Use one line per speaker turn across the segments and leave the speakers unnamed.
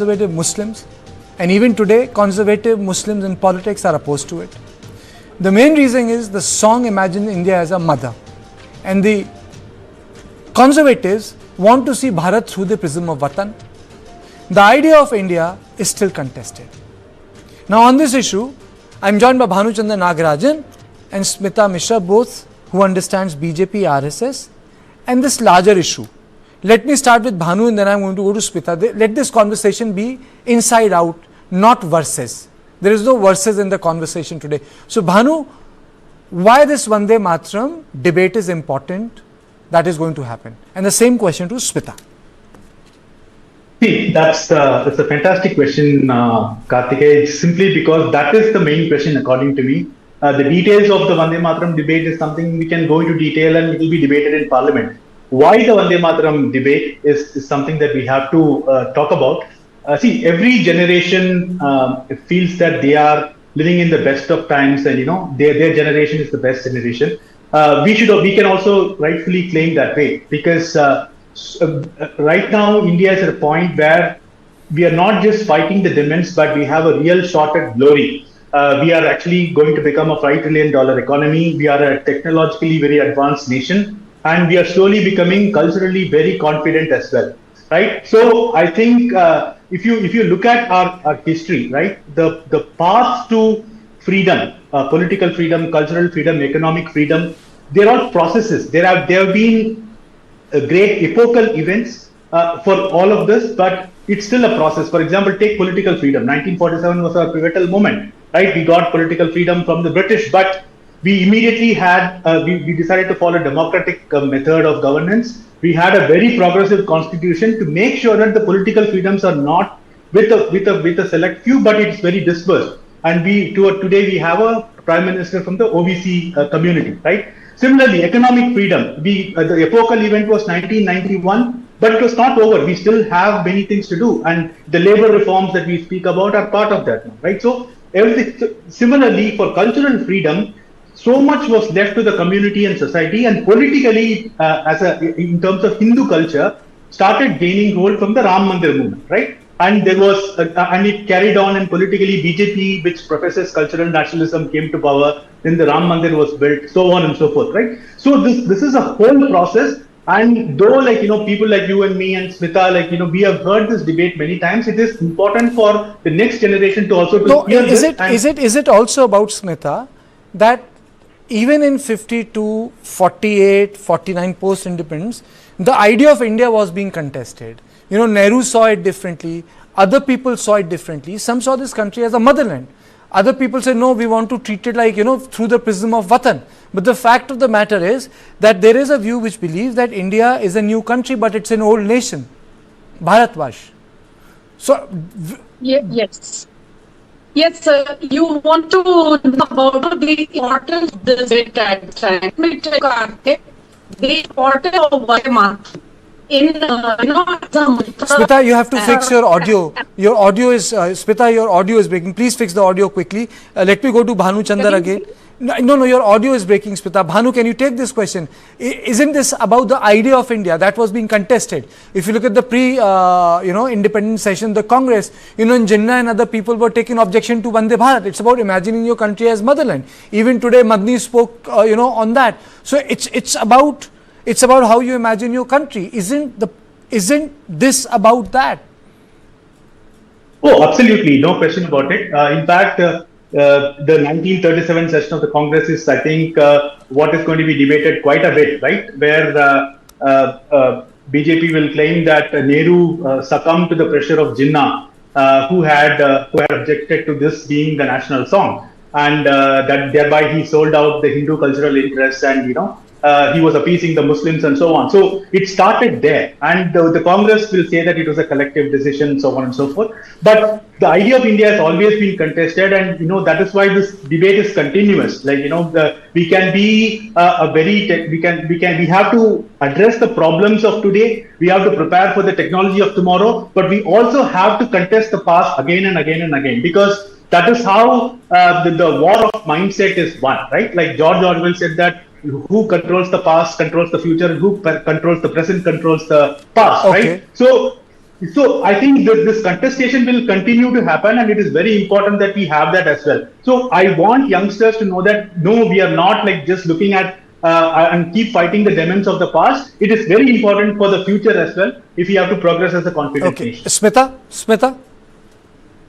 conservative Muslims, and even today conservative Muslims in politics are opposed to it. The main reason is the song imagined India as a mother, and the conservatives want to see Bharat through the prism of Vatan. The idea of India is still contested. Now on this issue, I am joined by Bhanu Chandra Nagarajan and Smita Mishra, both who understands BJP, RSS and this larger issue. Let me start with Bhanu and then I am going to go to Smita. Let this conversation be inside out, not verses. There is no verses in the conversation today. So Bhanu, why this Vande Mataram debate is important, that is going to happen. And the same question to Smita.
See, that's a fantastic question, Karthikeya. It's simply because that is the main question according to me. The details of the Vande Mataram debate is something we can go into detail and it will be debated in Parliament. Why the Vande Mataram debate is something that we have to talk about. See, every generation feels that they are living in the best of times, and their generation is the best generation. We can also rightfully claim that way, because right now India is at a point where we are not just fighting the demons, but we have a real shot at glory. We are actually going to become a $5 trillion economy. We are a technologically very advanced nation. And we are slowly becoming culturally very confident as well, right? So I think if you look at our history, right, the path to freedom, political freedom, cultural freedom, economic freedom, they're all processes. There have been great epochal events for all of this, but it's still a process. For example, take political freedom. 1947 was a pivotal moment, right? We got political freedom from the British, but we immediately had, we decided to follow a democratic method of governance. We had a very progressive constitution to make sure that the political freedoms are not with a select few, but it's very dispersed. And today we have a prime minister from the OBC community, right? Similarly, economic freedom. The epochal event was 1991, but it was not over. We still have many things to do, and the labor reforms that we speak about are part of that, right? So everything. Similarly, for cultural freedom, so much was left to the community and society, and politically, in terms of Hindu culture, started gaining hold from the Ram Mandir movement, right? And there was, and it carried on, and politically BJP, which professes cultural nationalism, came to power. Then the Ram Mandir was built, so on and so forth, right? So this is a whole process. And though, people like you and me and Smita, we have heard this debate many times, it is important for the next generation to also hear
this. Is it also about, Smita, that even in 52, 48, 49 post-independence, the idea of India was being contested. Nehru saw it differently. Other people saw it differently. Some saw this country as a motherland. Other people said, no, we want to treat it like, through the prism of Vatan. But the fact of the matter is that there is a view which believes that India is a new country, but it's an old nation. Bharatvash. So,
yes. Yes, sir. You want to know about the importance of this debate at the time. Let me tell you, the importance of Vande Mataram.
Smita, you have to fix your audio. Your audio is, Smita, your audio is breaking. Please fix the audio quickly. Let me go to Bhanu Chandra again. No, your audio is breaking, Smita. Bhanu, can you take this question? Isn't this about the idea of India that was being contested? If you look at the independent session, the Congress, in Jinnah and other people were taking objection to Vande Bharat. It's about imagining your country as motherland. Even today, Madni spoke, on that. So it's about how you imagine your country. Isn't this about that?
Oh, absolutely, no question about it. In fact, the 1937 session of the Congress is, I think, what is going to be debated quite a bit, right? Where BJP will claim that Nehru succumbed to the pressure of Jinnah, who had objected to this being the national song, and that thereby he sold out the Hindu cultural interests, and he was appeasing the Muslims and so on. So it started there, and the Congress will say that it was a collective decision, so on and so forth. But the idea of India has always been contested, and that is why this debate is continuous. We can be we have to address the problems of today. We have to prepare for the technology of tomorrow, but we also have to contest the past again and again and again, because that is how the war of mindset is won, right? Like George Orwell said that who controls the past controls the future, who controls the present controls the past, right? So So I think this contestation will continue to happen, and it is very important that we have that as well. So I want youngsters to know that no, we are not like just looking at and keep fighting the demons of the past. It is very important for the future as well if we have to progress as a confident
Okay,
nation.
Smita.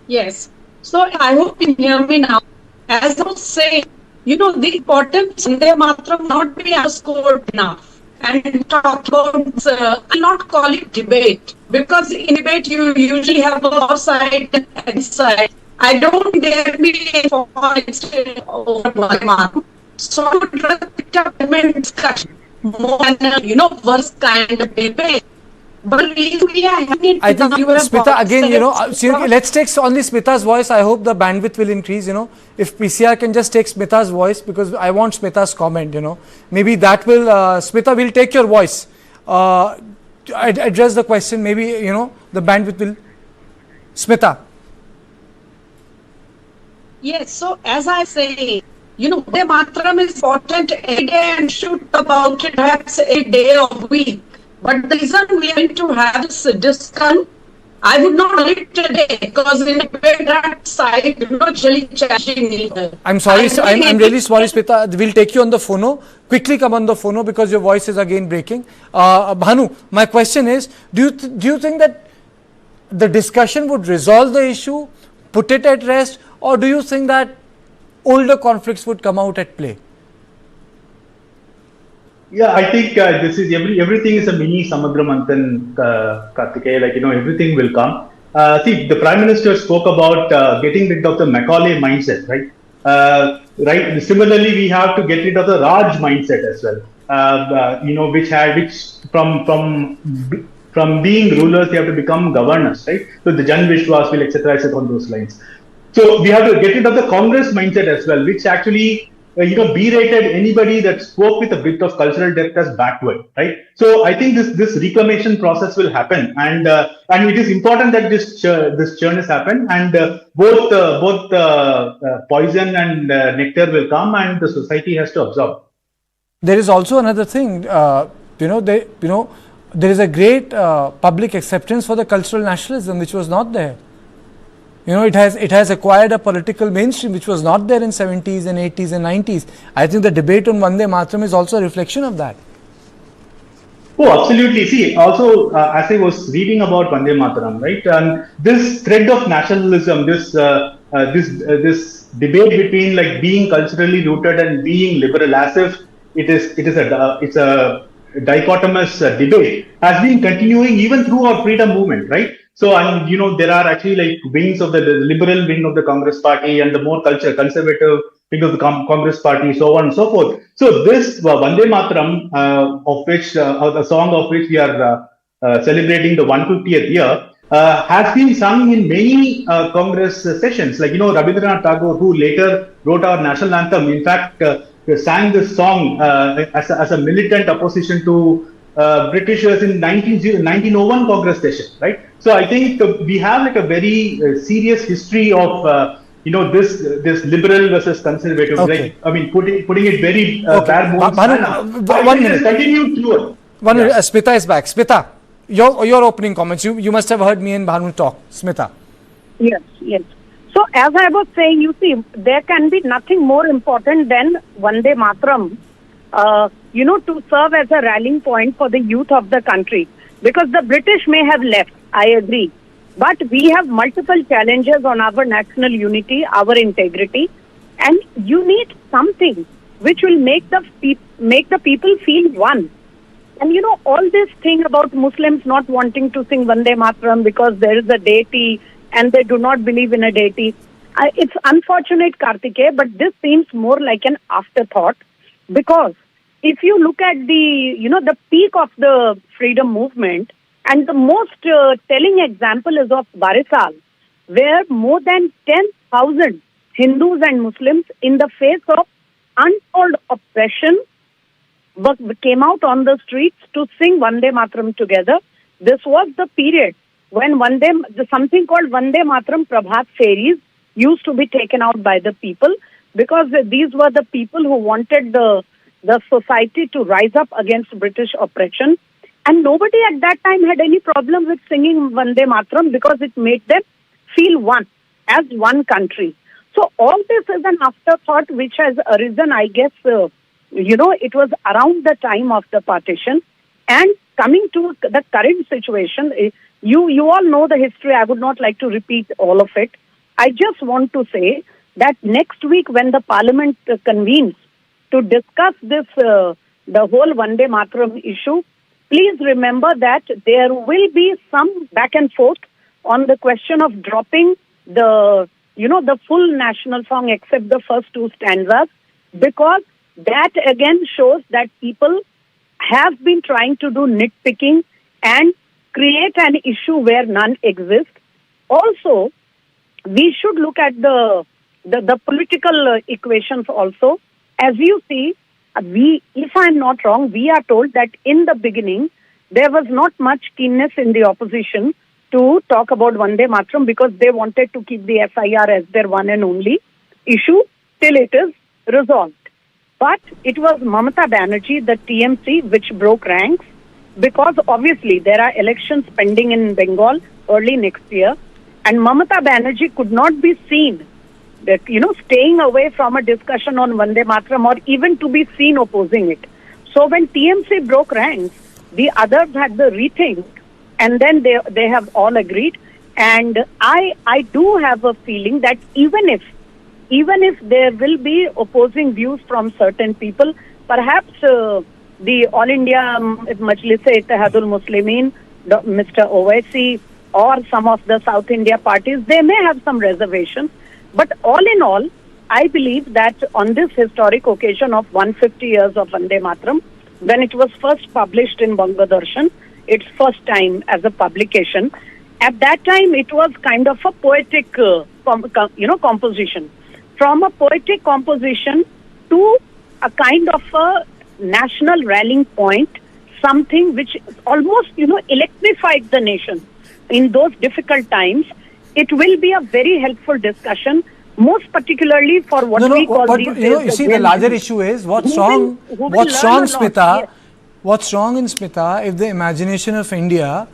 Yes. So I hope you hear me now. As I was saying, the importance of Vande Mataram not be underscored enough. And talk about, I'll not call it debate, because in debate you usually have a side and side. I don't dare be for instance over Vande Mataram. So I would rather pick up discussion more than worse kind of debate. But we are having it.
I think Smita, again, seriously, let's take only Smita's voice. I hope the bandwidth will increase, If PCR can just take Smita's voice, because I want Smita's comment, Maybe that will, Smita, will take your voice. Address the question, maybe, the bandwidth will. Smita.
Yes, so as I say, Vande Mataram is important every day and should about it perhaps a day or week. But the reason we are going to have this discussion, I would not call it today, because in a way that side, really challenging either.
I'm sorry, I'm really sorry, Smita. We'll take you on the phono. Quickly come on the phono, because your voice is again breaking. Bhanu, my question is, do you think that the discussion would resolve the issue, put it at rest, or do you think that older conflicts would come out at play?
Yeah, I think this is everything is a mini Samudra Manthan, Kartikeya, everything will come. See, the Prime Minister spoke about getting rid of the Macaulay mindset, right? Right. Similarly, we have to get rid of the Raj mindset as well. Which from being rulers, they have to become governors, right? So the Jan Vishwas will, etc., on those lines. So we have to get rid of the Congress mindset as well, which actually berated anybody that spoke with a bit of cultural depth as backward, right? So I think this reclamation process will happen, and it is important that this churn has happened, and both poison and nectar will come, and the society has to absorb.
There is also another thing, there is a great public acceptance for the cultural nationalism, which was not there. It has acquired a political mainstream which was not there in 70s and 80s and 90s. I think the debate on Vande Mataram is also a reflection of that.
Oh, absolutely. See, also, as I was reading about Vande Mataram, right, and this thread of nationalism, this debate between like being culturally rooted and being liberal, as if it's a dichotomous debate, has been continuing even through our freedom movement, right? So, and there are actually like wings of the liberal wing of the Congress party and the more conservative wing of the Congress party, so on and so forth. So this Vande Mataram, of which the song of which we are celebrating the 150th year, has been sung in many Congress sessions. Like Rabindranath Tagore, who later wrote our national anthem, in fact sang this song as a militant opposition to Britishers in 1901 Congress session, right? So I think we have like a very serious history of this liberal versus conservative.
Okay.
Like, I mean, putting it very bare bones.
One minute.
Continue through.
One minute. Smita is back. Smita, your opening comments. You must have heard me and Bhanu talk. Smita.
Yes. So as I was saying, you see, there can be nothing more important than Vande Mataram. To serve as a rallying point for the youth of the country. Because the British may have left, I agree. But we have multiple challenges on our national unity, our integrity. And you need something which will make the people feel one. And all this thing about Muslims not wanting to sing Vande Mataram because there is a deity and they do not believe in a deity. It's unfortunate, Kartikeya, but this seems more like an afterthought. Because if you look at the peak of the freedom movement, and the most telling example is of Barisal, where more than 10,000 Hindus and Muslims in the face of untold oppression came out on the streets to sing Vande Mataram together. This was the period when something called Vande Mataram Prabhat Fairies used to be taken out by the people, because these were the people who wanted the society to rise up against British oppression. And nobody at that time had any problem with singing Vande Mataram because it made them feel one, as one country. So all this is an afterthought which has arisen, I guess, it was around the time of the partition. And coming to the current situation, you all know the history. I would not like to repeat all of it. I just want to say that next week when the parliament convenes to discuss this, the whole Vande Mataram issue, please remember that there will be some back and forth on the question of dropping the full national song except the first two stanzas, because that again shows that people have been trying to do nitpicking and create an issue where none exists. Also, we should look at the political equations also. As you see, if I'm not wrong, we are told that in the beginning, there was not much keenness in the opposition to talk about Vande Mataram because they wanted to keep the SIR as their one and only issue till it is resolved. But it was Mamata Banerjee, the TMC, which broke ranks because obviously there are elections pending in Bengal early next year, and Mamata Banerjee could not be seen staying away from a discussion on Vande Mataram or even to be seen opposing it. So when TMC broke ranks, the others had the rethink, and then they have all agreed. And I do have a feeling that even if there will be opposing views from certain people, perhaps the All India Majlis-e-Ittihadul Muslimin, Mr. Owaisi, or some of the South India parties, they may have some reservations. But all in all, I believe that on this historic occasion of 150 years of Vande Mataram, when it was first published in Bangladesh, its first time as a publication, at that time it was kind of a poetic composition. From a poetic composition to a kind of a national rallying point, something which almost, electrified the nation in those difficult times. It will be a very helpful discussion, most particularly for what we call these days.
You see, the larger issue is what's wrong, Smita? Yes. What's wrong in Smita if the imagination of India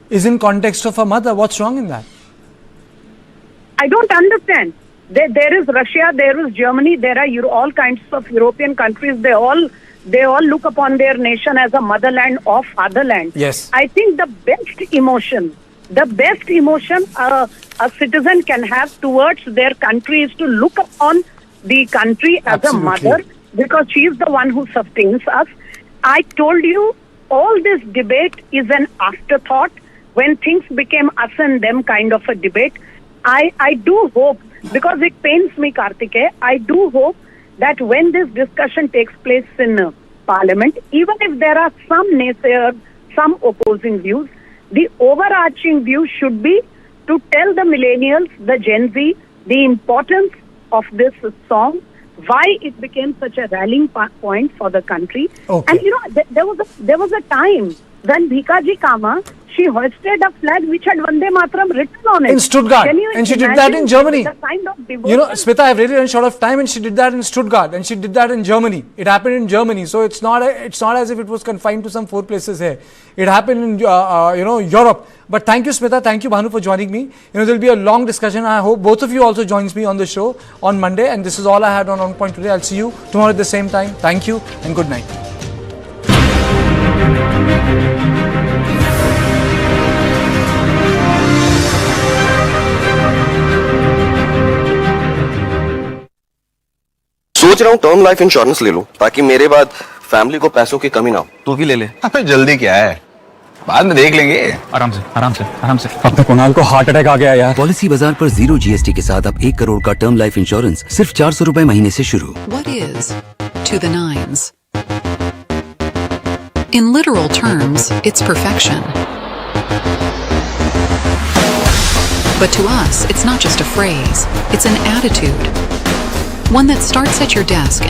is in context of a mother? What's wrong in that?
I don't understand. There is Russia, there is Germany, there are all kinds of European countries. They all look upon their nation as a motherland or fatherland.
Yes.
I think the best emotion a citizen can have towards their country is to look upon the country as
Absolutely.
a mother, because she is the one who sustains us. I told you, all this debate is an afterthought when things became us and them kind of a debate. I do hope, because it pains me, Kartikeya, I do hope that when this discussion takes place in Parliament, even if there are some naysayers, some opposing views, the overarching view should be to tell the millennials, the Gen Z, the importance of this song, why it became such a rallying point for the country.
Okay.
And there was a time when Bhikaji Kama, she hoisted a flag which had Vande Mataram written on it.
In Stuttgart. And she did that in Germany.
The kind of devotion.
Smita, I've really run short of time, and she did that in Stuttgart, and she did that in Germany. It happened in Germany. So it's not as if it was confined to some 4 places here. It happened in, Europe. But thank you, Smita. Thank you, Bhanu, for joining me. There'll be a long discussion. I hope both of you also joins me on the show on Monday. And this is all I had on Point today. I'll see you tomorrow at the same time. Thank you and good night.
सोच रहा हूँ term life insurance ले लूं ताकि मेरे बाद family को पैसों की कमी ना हो। तू भी ले ले।
अबे जल्दी क्या है, बाद में देख लेंगे। आराम से। अपने कुणाल को हार्ट अटैक आ गया यार।
पॉलिसी बाजार पर 0 GST के साथ अब 1 करोड़ का टर्म लाइफ इंश्योरेंस सिर्फ 400 रुपए महीने से शुरू।
What is to the nines? In literal terms, it's perfection. But to us, it's not just a phrase, it's an attitude. One that starts at your desk